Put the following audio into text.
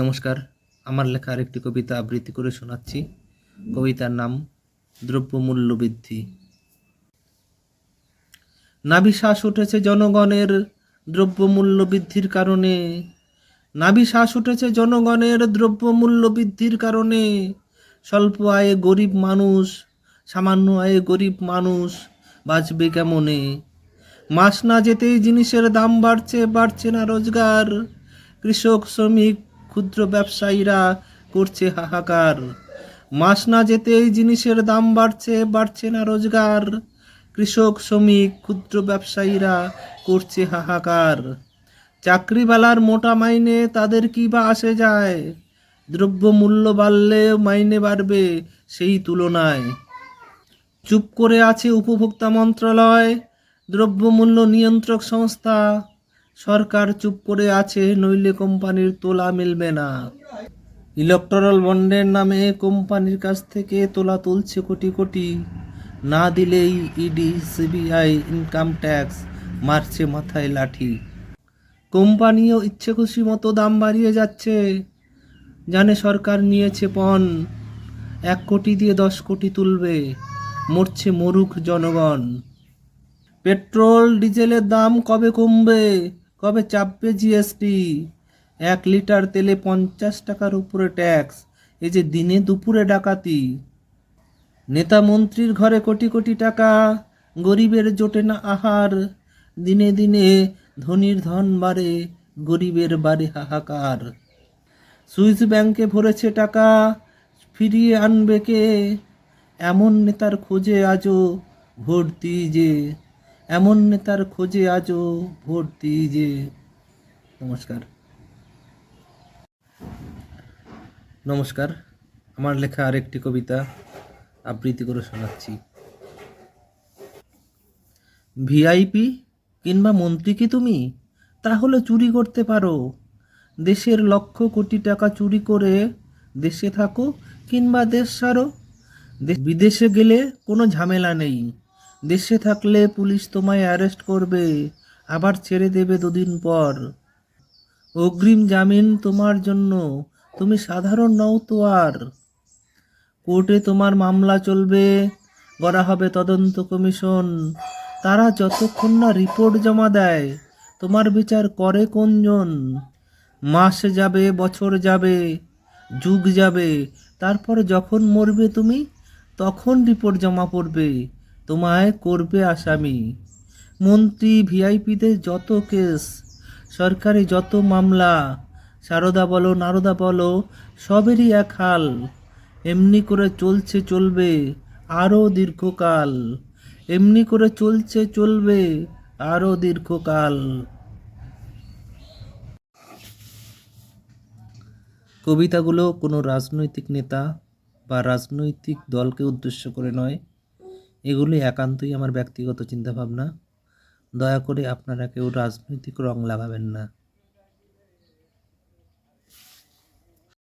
নমস্কার, আমার লেখা আরেকটি কবিতা আবৃত্তি করে শোনাচ্ছি। কবিতার নাম দ্রব্যমূল্য বৃদ্ধি। নাভিশ্বাস উঠেছে জনগণের দ্রব্যমূল্য বৃদ্ধির কারণে। নাভিশ্বাস উঠেছে জনগণের দ্রব্যমূল্য বৃদ্ধির কারণে। স্বল্প আয়ে গরিব মানুষ, সামান্য আয়ে গরিব মানুষ বাঁচবে কেমনে? মাস না যেতেই জিনিসের দাম বাড়ছে, বাড়ছে না রোজগার। কৃষক, শ্রমিক, ক্ষুদ্র ব্যবসায়ীরা করছে হাহাকার। মাস না যেতেই জিনিসের দাম বাড়ছে, বাড়ছে না রোজগার। কৃষক, শ্রমিক, ক্ষুদ্র ব্যবসায়ীরা করছে হাহাকার। চাকরিওয়ালার মোটা মাইনে তাদের কি বা আসে যায়? দ্রব্যমূল্য বাড়লে মাইনে বাড়বে সেই তুলনায়। চুপ করে আছে উপভোক্তা মন্ত্রণালয়, দ্রব্যমূল্য নিয়ন্ত্রক সংস্থা। সরকার চুপ করে আছে, নইলে কোম্পানির তোলা মিলবে না। ইলেকট্রাল বন্ডের নামে কোম্পানির কাছ থেকে তোলা তুলছে কোটি কোটি। না দিলেই ইডি, সিবিআই, ইনকাম ট্যাক্স মারছে মাথায় লাঠি। কোম্পানিও ইচ্ছে খুশি মতো দাম বাড়িয়ে যাচ্ছে, জানে সরকার নিয়েছে পণ। 1 কোটি দিয়ে 10 কোটি তুলবে, মরছে মরুক জনগণ। পেট্রোল ডিজেলের দাম কবে কমবে, কবে চাপবে জিএসটি? 1 লিটার তেলে 50 টাকার উপরে ট্যাক্স, এই যে দিনে দুপুরে ডাকাতি। নেতা মন্ত্রীর ঘরে কোটি কোটি টাকা, গরিবের জোটে না আহার। দিনে দিনে ধনীর ধন বাড়ে, গরিবের বাড়ে হাহাকার। সুইস ব্যাংকে ভরেছে টাকা, ফিরিয়ে আনবে কে? এমন নেতার খোঁজে আজও ভোট দিই যে, এমন নেতার খোঁজে আজও ভোট দিই যে। নমস্কার। নমস্কার, আমার লেখা আরেকটি কবিতা আবৃত্তি করে শোনাচ্ছি। ভিআইপি কিংবা মন্ত্রী কি তুমি? তাহলে চুরি করতে পারো। দেশের লক্ষ কোটি টাকা চুরি করে দেশে থাকো কিংবা দেশ ছাড়ো। বিদেশে গেলে কোনো ঝামেলা নেই, দেশে থাকলে পুলিশ তোমায় অ্যারেস্ট করবে, আবার ছেড়ে দেবে 2 দিন পর। অগ্রিম জামিন তোমার জন্য, তুমি সাধারণ নও তো আর। কোর্টে তোমার মামলা চলবে, গড়া হবে তদন্ত কমিশন। তারা যতক্ষণ না রিপোর্ট জমা দেয়, তোমার বিচার করে কোনজন? মাস যাবে, বছর যাবে, যুগ যাবে, তারপর যখন মরবে তুমি, তখন রিপোর্ট জমা পড়বে, তোমায় করবে আসামি। মন্ত্রী, ভিআইপিদের যত কেস, সরকারি যত মামলা, সারদা বলো নারদা বলো, সবেরই এক হাল। এমনি করে চলছে চলবে আরও দীর্ঘকাল, এমনি করে চলছে চলবে আরও দীর্ঘকাল। কবিতাগুলো কোনো রাজনৈতিক নেতা বা রাজনৈতিক দলকে উদ্দেশ্য করে নয়, এগুলি একান্তই আমার ব্যক্তিগত চিন্তাভাবনা। দয়া করে আপনারা কেউ রাজনৈতিক রং লাগাবেন না।